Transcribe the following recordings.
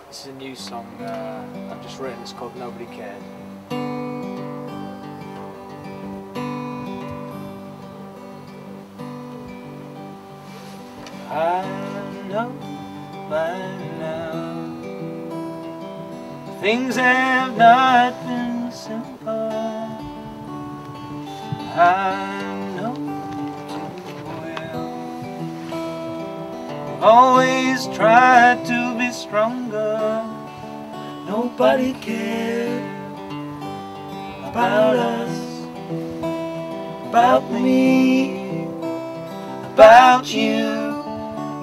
This is a new song I've just written. It's called Nobody Cared. I know by now things have not been simple. I know too well. Always tried to be stronger. Nobody cared about us, about me, about you.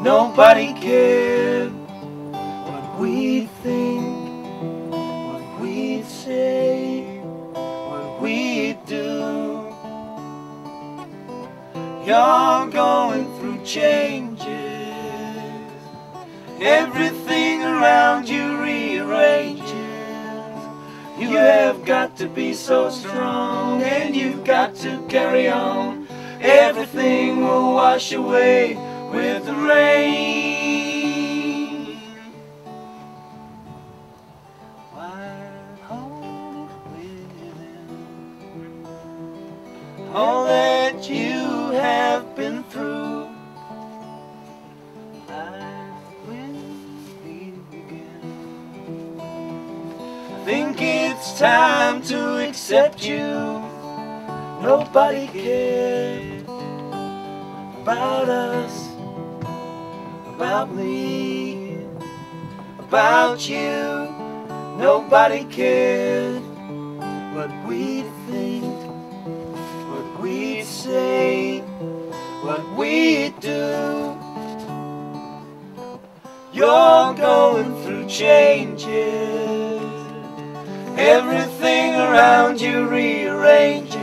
Nobody cared what we think, what we say, what we do. You're going through changes. Everything around you rearranges. You have got to be so strong, and you've got to carry on. Everything will wash away with the rain. Why hold within all that you have been through? I think it's time to accept you. Nobody cared about us, about me, about you. Nobody cared what we think, what we say, what we do. You're going through changes. Everything around you rearranges.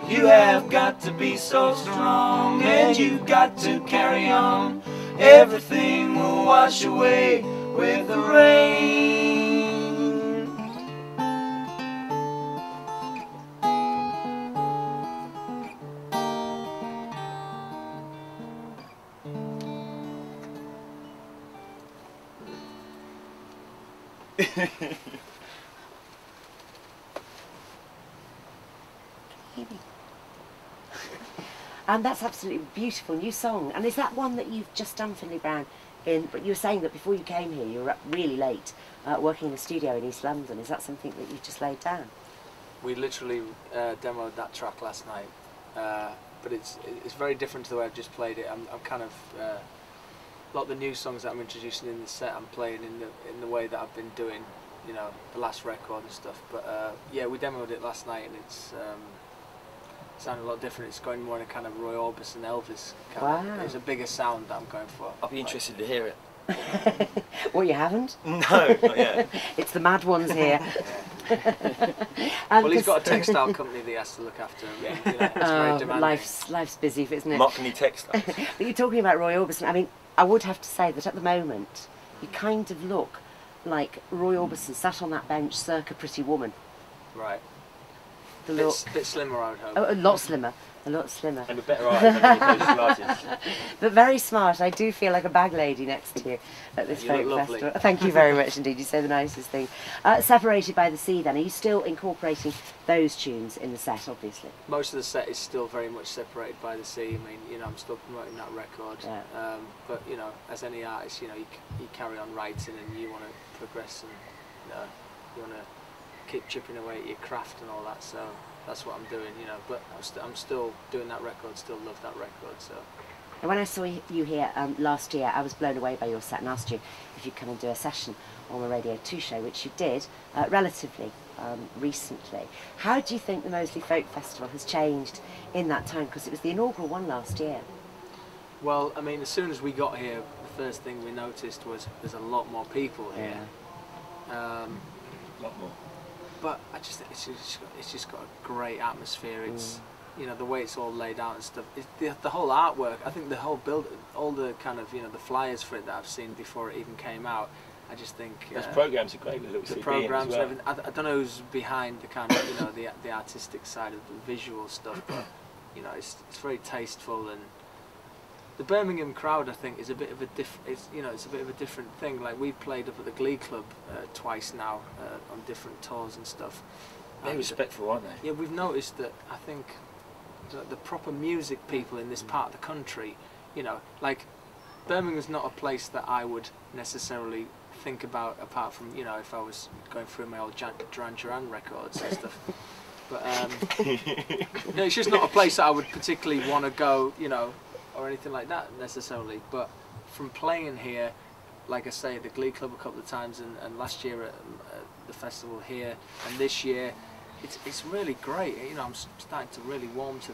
You have got to be so strong, and you've got to carry on. Everything will wash away with the rain. And that's absolutely beautiful new song. And is that one that you've just done, Findlay Brown? But you were saying that before you came here, you were up really late working in the studio in East London. Is that something that you just laid down? We literally demoed that track last night, but it's very different to the way I've just played it. I'm kind of a lot of the new songs that I'm introducing in the set, I'm playing in the way that I've been doing, you know, the last record and stuff. But yeah, we demoed it last night, and it's sounded a lot different. It's going more in a kind of Roy Orbison, Elvis kind of. It's a bigger sound that I'm going for. I'll be interested to hear it. What, you haven't? No, not yet. It's the mad ones here. Well, he's got a textile company that he has to look after. You know, it's very demanding. Life's busy, isn't it? Marketing textiles. But you're talking about Roy Orbison. I mean, I would have to say that at the moment, you kind of look like Roy Orbison sat on that bench circa Pretty Woman. Right. The bit slimmer, I would hope. Oh, a lot slimmer. A lot slimmer. And with better eyes than any of those artists. But very smart. I do feel like a bag lady next to you at this folk festival. Thank you very much indeed. You say the nicest thing. Separated by the Sea then, are you still incorporating those tunes in the set, obviously? Most of the set is still very much separated by the sea. I mean, you know, I'm still promoting that record. Yeah. But, you know, as any artist, you know, you carry on writing and you want to progress and, you know, you want to keep chipping away at your craft and all that, so that's what I'm doing, you know. But I'm still doing that record, still love that record. So. And when I saw you here last year, I was blown away by your set and asked you if you'd come and do a session on the Radio 2 show, which you did relatively recently. How do you think the Moseley Folk Festival has changed in that time? Because it was the inaugural one last year. Well, I mean, as soon as we got here, the first thing we noticed was there's a lot more people here. A lot more. But I just think it's just got a great atmosphere. It's you know, the way it's all laid out and stuff. The whole artwork. I think the whole build, all the kind of, you know, the flyers for it that I've seen before it even came out. I just think those programs are great. The programs, well. everything. I don't know who's behind the kind of, you know, the artistic side of the visual stuff, but you know, it's very tasteful and the Birmingham crowd, I think, is a bit of a it's a bit of a different thing. Like, we've played up at the Glee Club twice now on different tours and stuff. They're respectful, aren't they? Yeah, we've noticed that. I think the proper music people in this part of the country, you know, like, Birmingham's not a place that I would necessarily think about, apart from, you know, if I was going through my old Duran Duran records and stuff. But no, it's just not a place that I would particularly want to go, you know, or anything like that necessarily. But from playing here, like I say, the Glee Club a couple of times, and last year at the festival here, and this year, it's really great. You know, I'm starting to really warm to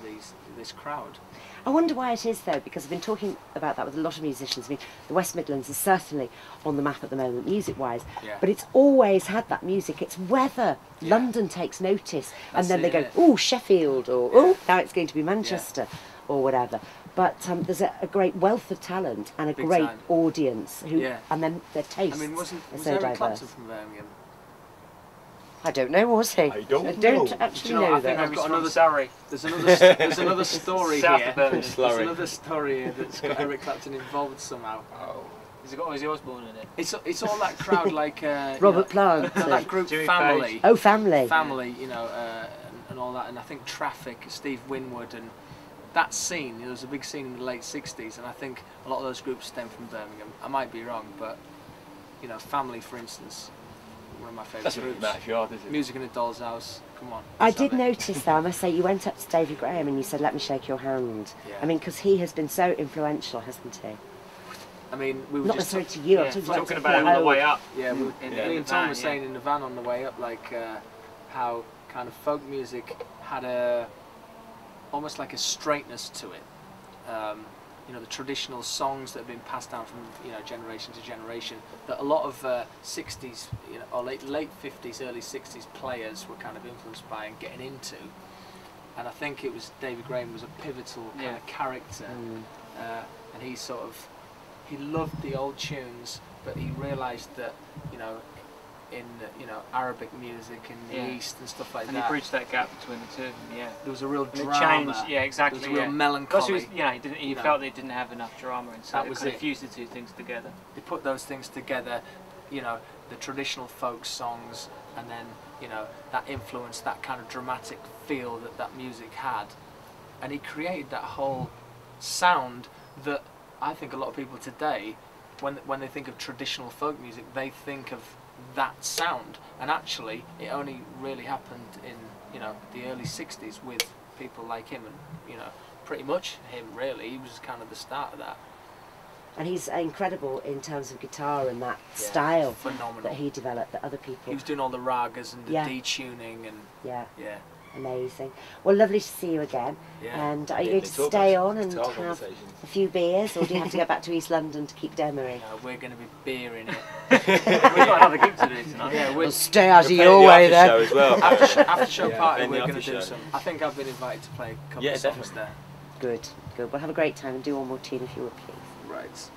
this crowd. I wonder why it is, though, because I've been talking about that with a lot of musicians. I mean, the West Midlands is certainly on the map at the moment, music-wise, but it's always had that music. It's whether London takes notice, and then they go, oh, Sheffield, or oh, now it's going to be Manchester, or whatever. But there's a great wealth of talent and a great audience, who, and then their tastes are so diverse. Clapton from Birmingham? I don't know, was he? I don't actually know know I that. think I've got another. Sorry. There's another story here. There's another story here that's got Eric Clapton involved somehow. Oh. Has it got Ozzy Osbourne in it? It's all that crowd, like Robert Plant, that group Jimmy Family. Page. Oh, Family. You know, and all that, and I think Traffic, Steve Winwood, and that scene. There was a big scene in the late '60s, and I think a lot of those groups stem from Birmingham. I might be wrong, but you know, Family, for instance. One of my favourite groups. That's yard, is it? Music in a Doll's House. Come on. I did notice, though, I must say, you went up to David Graham and you said, "Let me shake your hand." Yeah. I mean, because he has been so influential, hasn't he? I mean, we were not just necessarily to you. Yeah, I'm talking about it on the way up. Yeah, me and Tom van, were saying in the van on the way up, like how kind of folk music had almost like a straightness to it. You know, the traditional songs that have been passed down from, you know, generation to generation, that a lot of 60s, you know, or late 50s, early 60s players were kind of influenced by and getting into. And I think it was David Graham was a pivotal kind of character, and he loved the old tunes, but he realised that, you know, in Arabic music in the East and stuff like that. And he bridged that gap between the two. Yeah. There was a real drama. Change, exactly. There was a real melancholy. Because he felt they didn't have enough drama, and so they fused the two things together. They put those things together, you know, the traditional folk songs, and then, you know, that influence, that kind of dramatic feel that music had, and he created that whole sound that I think a lot of people today, when they think of traditional folk music, they think of that sound, and actually it only really happened in, you know, the early 60s with people like him, and, you know, pretty much him really. He was kind of the start of that. And he's incredible in terms of guitar and that style phenomenal that he developed that other people. He was doing all the ragas and the detuning and amazing. Well, lovely to see you again. And are you going to stay on and have a few beers, or do you have to go back to East London to keep demoing? No, we're going to be beering it. We've got another gig to do tonight. Yeah, we'll stay out of your way then. Show as well. After show party, we're going to do some. I think I've been invited to play a couple of songs there. Good. Well, have a great time and do one more tune if you would, please. Right.